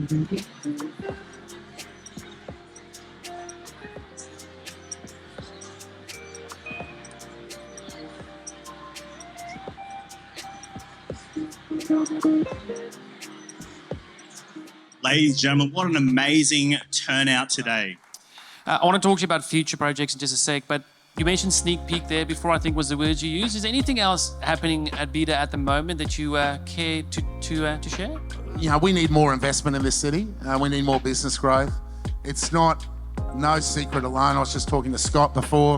Ladies and gentlemen, what an amazing turnout today. I want to talk to you about future projects in just a sec, but you mentioned sneak peek there before, I think was the word you used. Is there anything else happening at VIDA at the moment that you care to share? You know, we need more investment in this city. We need more business growth. It's no secret alone. I was just talking to Scott before.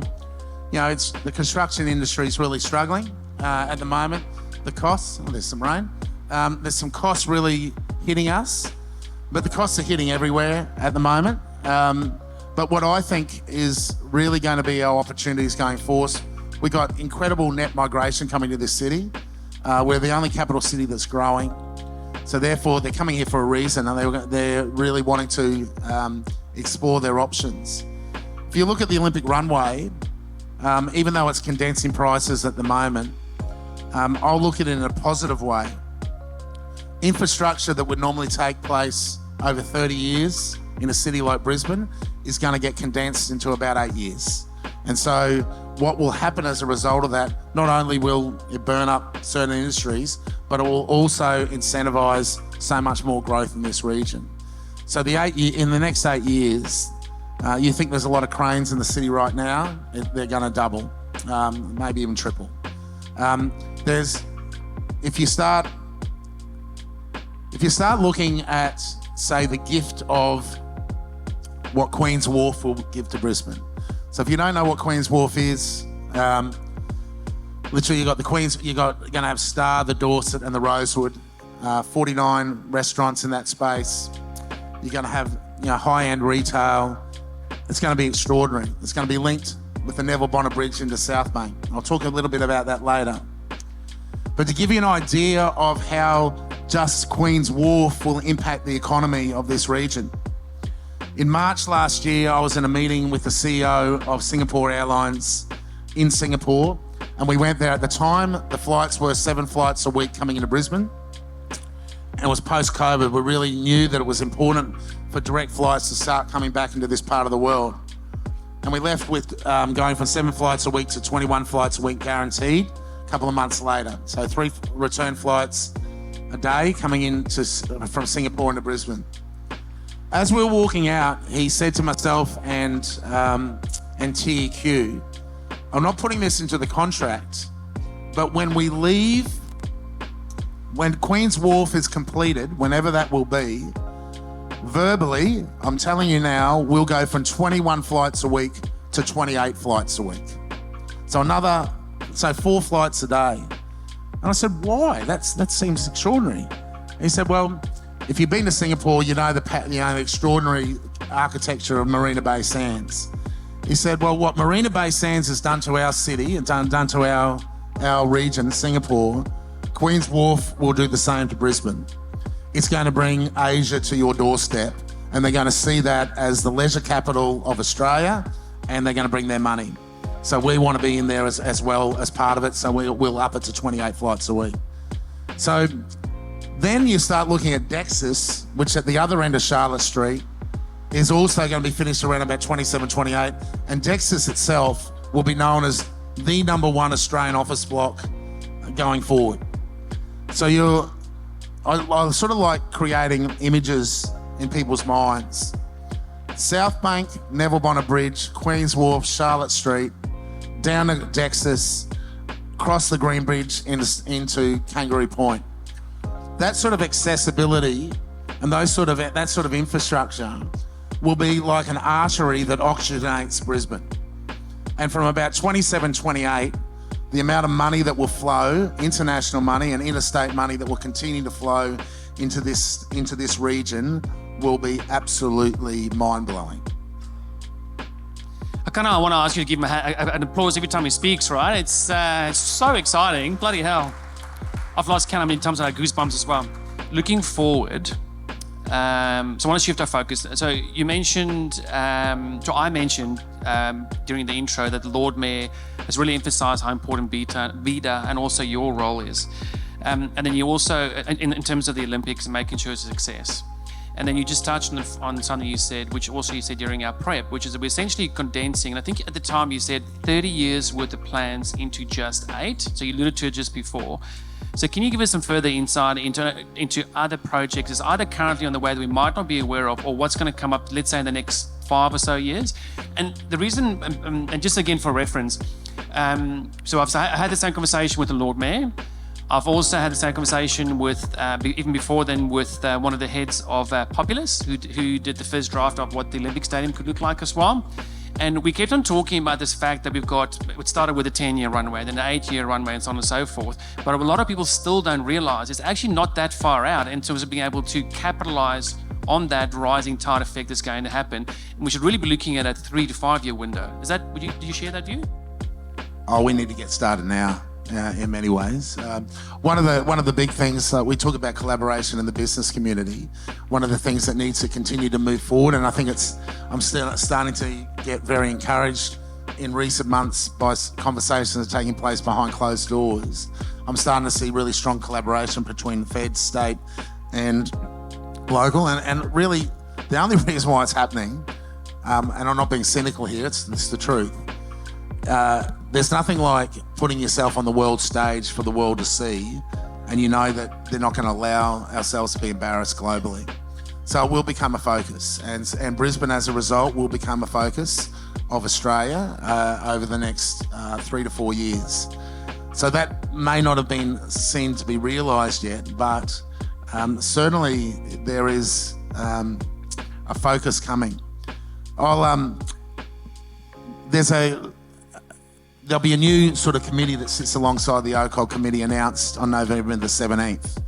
You know, the construction industry is really struggling at the moment. The costs, there's some rain. There's some costs really hitting us, but the costs are hitting everywhere at the moment. But what I think is really going to be our opportunities going forward, we've got incredible net migration coming to this city. We're the only capital city that's growing. So therefore, they're coming here for a reason, and they're really wanting to explore their options. If you look at the Olympic runway, even though it's condensing prices at the moment, I'll look at it in a positive way. Infrastructure that would normally take place over 30 years in a city like Brisbane is going to get condensed into about 8 years. And so what will happen as a result of that, not only will it burn up certain industries, but it will also incentivise so much more growth in this region. So in the next 8 years, you think there's a lot of cranes in the city right now, they're going to double, maybe even triple. If you start looking at, say, the gift of what Queen's Wharf will give to Brisbane. So if you don't know what Queen's Wharf is, literally you're going to have Star, the Dorset and the Rosewood, 49 restaurants in that space. You're going to have high-end retail. It's going to be extraordinary. It's going to be linked with the Neville Bonner Bridge into South Bank. I'll talk a little bit about that later. But to give you an idea of how just Queen's Wharf will impact the economy of this region. In March last year, I was in a meeting with the CEO of Singapore Airlines in Singapore, and we went there. At the time, the flights were 7 flights a week coming into Brisbane. And it was post-COVID. We really knew that it was important for direct flights to start coming back into this part of the world. And we left with going from 7 flights a week to 21 flights a week guaranteed a couple of months later. So 3 return flights a day coming in from Singapore into Brisbane. As we were walking out, he said to myself and TEQ, I'm not putting this into the contract, but when we leave, when Queen's Wharf is completed, whenever that will be, verbally, I'm telling you now, we'll go from 21 flights a week to 28 flights a week. So 4 flights a day. And I said, why? That seems extraordinary. And he said, well, if you've been to Singapore, you know the extraordinary architecture of Marina Bay Sands. He said, well, what Marina Bay Sands has done to our city and done to our region, Singapore, Queen's Wharf will do the same to Brisbane. It's going to bring Asia to your doorstep, and they're going to see that as the leisure capital of Australia, and they're going to bring their money. So we want to be in there as well as part of it, so we'll up it to 28 flights a week. So then you start looking at Dexus, which at the other end of Charlotte Street is also going to be finished around about 27, 28, and Dexus itself will be known as the #1 Australian office block going forward. So I sort of like creating images in people's minds. South Bank, Neville Bonner Bridge, Queen's Wharf, Charlotte Street, down to Dexus, across the Green Bridge into Kangaroo Point. That sort of accessibility and that sort of infrastructure will be like an artery that oxygenates Brisbane. And from about 27, 28, the amount of money that will flow, international money and interstate money that will continue to flow into this region will be absolutely mind-blowing. I want to ask you to give him an applause every time he speaks, right? It's so exciting. Bloody hell. I've lost count how many times I had goosebumps as well. Looking forward, so I want to shift our focus. So you mentioned, I mentioned during the intro that the Lord Mayor has really emphasised how important VIDA and also your role is. And then you also, in terms of the Olympics and making sure it's a success. And then you just touched on something you said, which also you said during our prep, which is that we're essentially condensing, and I think at the time you said 30 years worth of plans into just 8. So you alluded to it just before. So can you give us some further insight into other projects, either currently on the way that we might not be aware of, or what's going to come up, let's say, in the next 5 or so years? And the reason, and just again for reference, so I had the same conversation with the Lord Mayor. I've also had the same conversation with, even before then, with one of the heads of Populous, who did the first draft of what the Olympic Stadium could look like as well. And we kept on talking about this fact that it started with a 10-year runway, then an 8-year runway, and so on and so forth. But a lot of people still don't realize it's actually not that far out in terms of being able to capitalize on that rising tide effect that's going to happen. And we should really be looking at a 3 to 5 year window. Do you share that view? Oh, we need to get started now. In many ways. One of the big things, we talk about collaboration in the business community. One of the things that needs to continue to move forward, and I think I'm still starting to get very encouraged in recent months by conversations that are taking place behind closed doors. I'm starting to see really strong collaboration between Fed, state and local, and really the only reason why it's happening, and I'm not being cynical here, it's the truth. There's nothing like putting yourself on the world stage for the world to see, and you know that they're not going to allow ourselves to be embarrassed globally. So it will become a focus, and Brisbane as a result will become a focus of Australia over the next 3 to 4 years. So that may not have been seen to be realised yet, but certainly there is a focus coming. There'll be a new sort of committee that sits alongside the OCOG committee announced on November the 17th.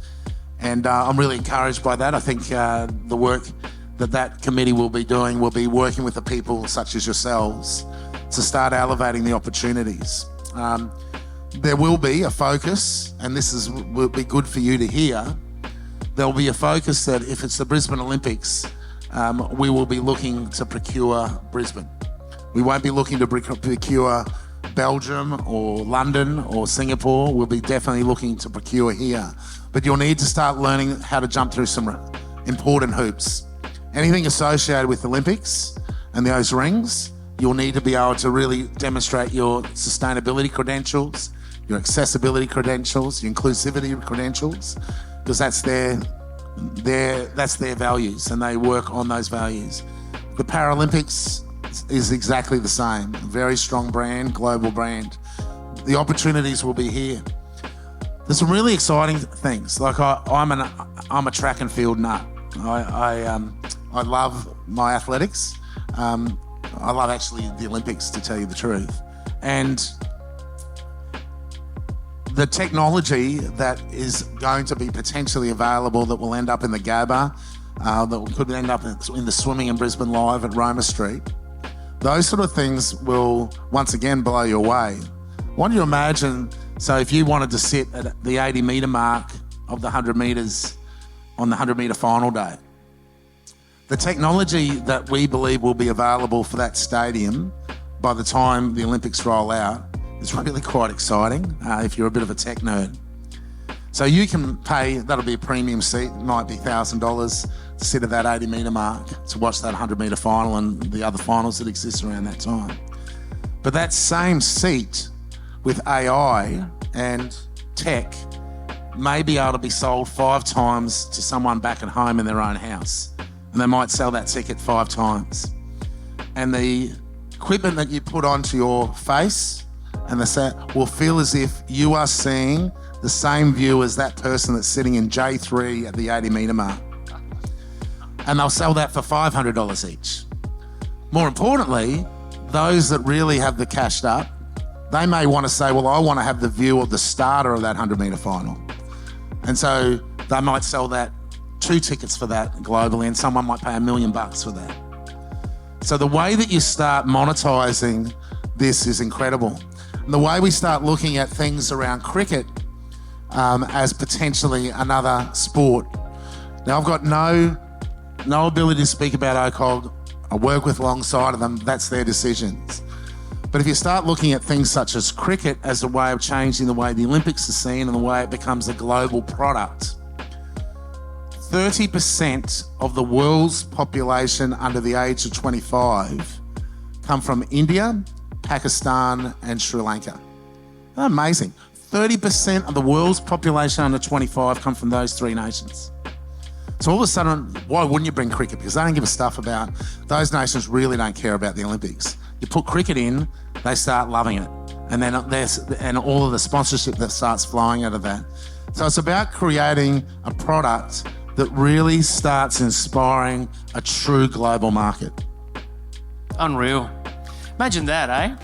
And I'm really encouraged by that. I think the work that committee will be doing will be working with the people such as yourselves to start elevating the opportunities. There will be a focus, and will be good for you to hear. There'll be a focus that if it's the Brisbane Olympics, we will be looking to procure Brisbane. We won't be looking to procure Belgium or London or Singapore. We'll be definitely looking to procure here. But you'll need to start learning how to jump through some important hoops. Anything associated with Olympics and those rings, you'll need to be able to really demonstrate your sustainability credentials, your accessibility credentials, your inclusivity credentials, because that's their values, and they work on those values. The Paralympics is exactly the same. A very strong brand, global brand. The opportunities will be here. There's some really exciting things. Like I'm a track and field nut. I love my athletics. I love actually the Olympics, to tell you the truth. And the technology that is going to be potentially available that will end up in the GABA, that could end up in the swimming in Brisbane Live at Roma Street, those sort of things will once again blow you away. Why don't you imagine, so if you wanted to sit at the 80 metre mark of the 100 metres on the 100 metre final day, the technology that we believe will be available for that stadium by the time the Olympics roll out is really quite exciting if you're a bit of a tech nerd. So you can pay, that'll be a premium seat, it might be $1,000 to sit at that 80 metre mark to watch that 100 metre final and the other finals that exist around that time. But that same seat with AI and tech may be able to be sold 5 times to someone back at home in their own house. And they might sell that ticket 5 times. And the equipment that you put onto your face and the set will feel as if you are seeing the same view as that person that's sitting in J3 at the 80 metre mark. And they'll sell that for $500 each. More importantly, those that really have the cashed up, they may want to say, well, I want to have the view of the starter of that 100 metre final. And so they might sell that 2 tickets for that globally, and someone might pay $1 million for that. So the way that you start monetizing this is incredible. And the way we start looking at things around cricket as potentially another sport. Now, I've got no ability to speak about OCOG. I work with alongside of them. That's their decisions. But if you start looking at things such as cricket as a way of changing the way the Olympics are seen and the way it becomes a global product, 30% of the world's population under the age of 25 come from India, Pakistan, and Sri Lanka. Amazing. 30% of the world's population under 25 come from those three nations. So all of a sudden, why wouldn't you bring cricket? Because they don't give a stuff about, those nations really don't care about the Olympics. You put cricket in, they start loving it. And then and all of the sponsorship that starts flowing out of that. So it's about creating a product that really starts inspiring a true global market. Unreal. Imagine that, eh?